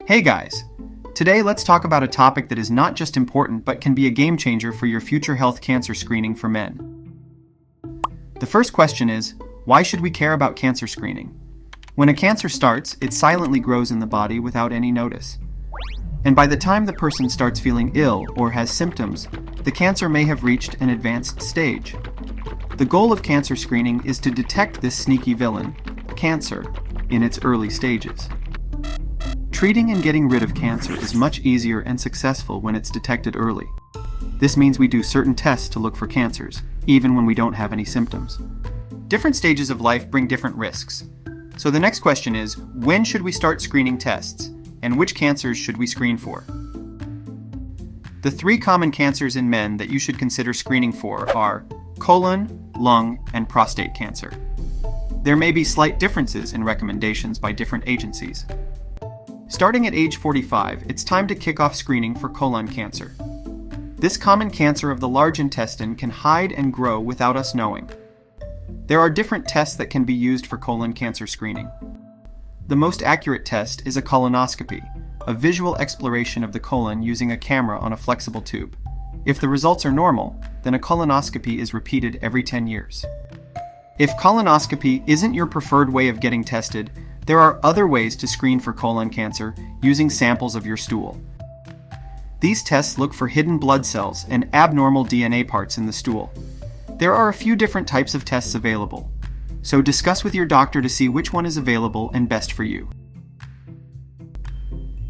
Hey guys! Today let's talk about a topic that is not just important but can be a game changer for your future health cancer screening for men. The first question is, why should we care about cancer screening? When a cancer starts, it silently grows in the body without any notice. And by the time the person starts feeling ill or has symptoms, the cancer may have reached an advanced stage. The goal of cancer screening is to detect this sneaky villain, cancer, in its early stages. Treating and getting rid of cancer is much easier and successful when it's detected early. This means we do certain tests to look for cancers, even when we don't have any symptoms. Different stages of life bring different risks. So the next question is, when should we start screening tests, and which cancers should we screen for? The three common cancers in men that you should consider screening for are colon, lung, and prostate cancer. There may be slight differences in recommendations by different agencies. Starting at age 45, it's time to kick off screening for colon cancer. This common cancer of the large intestine can hide and grow without us knowing. There are different tests that can be used for colon cancer screening. The most accurate test is a colonoscopy, a visual exploration of the colon using a camera on a flexible tube. If the results are normal, then a colonoscopy is repeated every 10 years. If colonoscopy isn't your preferred way of getting tested, there are other ways to screen for colon cancer using samples of your stool. These tests look for hidden blood cells and abnormal DNA parts in the stool. There are a few different types of tests available, so discuss with your doctor to see which one is available and best for you.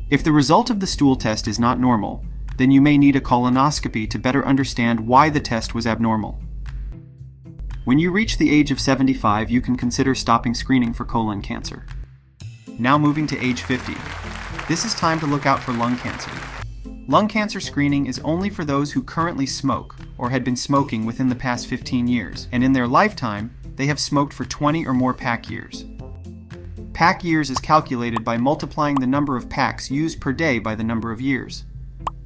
If the result of the stool test is not normal, then you may need a colonoscopy to better understand why the test was abnormal. When you reach the age of 75, you can consider stopping screening for colon cancer. Now moving to age 50. This is time to look out for lung cancer. Lung cancer screening is only for those who currently smoke or had been smoking within the past 15 years, and in their lifetime, they have smoked for 20 or more pack years. Pack years is calculated by multiplying the number of packs used per day by the number of years.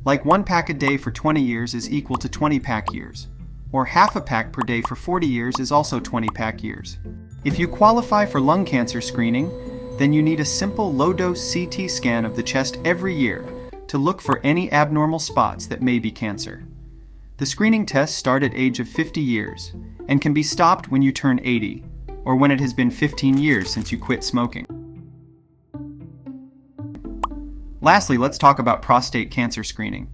Like 1 pack a day for 20 years is equal to 20 pack years, or half a pack per day for 40 years is also 20 pack years. If you qualify for lung cancer screening, then you need a simple low-dose CT scan of the chest every year to look for any abnormal spots that may be cancer. The screening tests start at age of 50 years and can be stopped when you turn 80 or when it has been 15 years since you quit smoking. Lastly, let's talk about prostate cancer screening.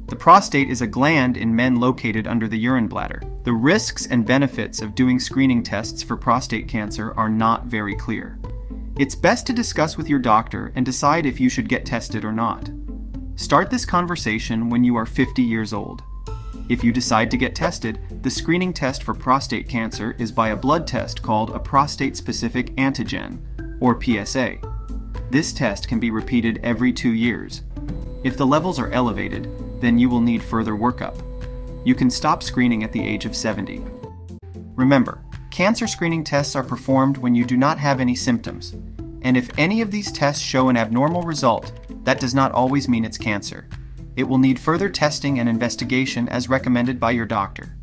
The prostate is a gland in men located under the urine bladder. The risks and benefits of doing screening tests for prostate cancer are not very clear. It's best to discuss with your doctor and decide if you should get tested or not. Start this conversation when you are 50 years old. If you decide to get tested, the screening test for prostate cancer is by a blood test called a prostate-specific antigen, or PSA. This test can be repeated every 2 years. If the levels are elevated, then you will need further workup. You can stop screening at the age of 70. Remember, cancer screening tests are performed when you do not have any symptoms, and if any of these tests show an abnormal result, that does not always mean it's cancer. It will need further testing and investigation as recommended by your doctor.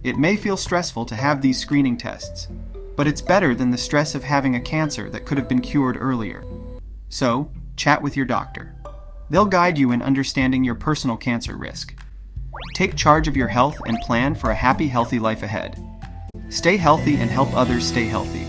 It may feel stressful to have these screening tests, but it's better than the stress of having a cancer that could have been cured earlier. So, chat with your doctor. They'll guide you in understanding your personal cancer risk. Take charge of your health and plan for a happy, healthy life ahead. Stay healthy and help others stay healthy.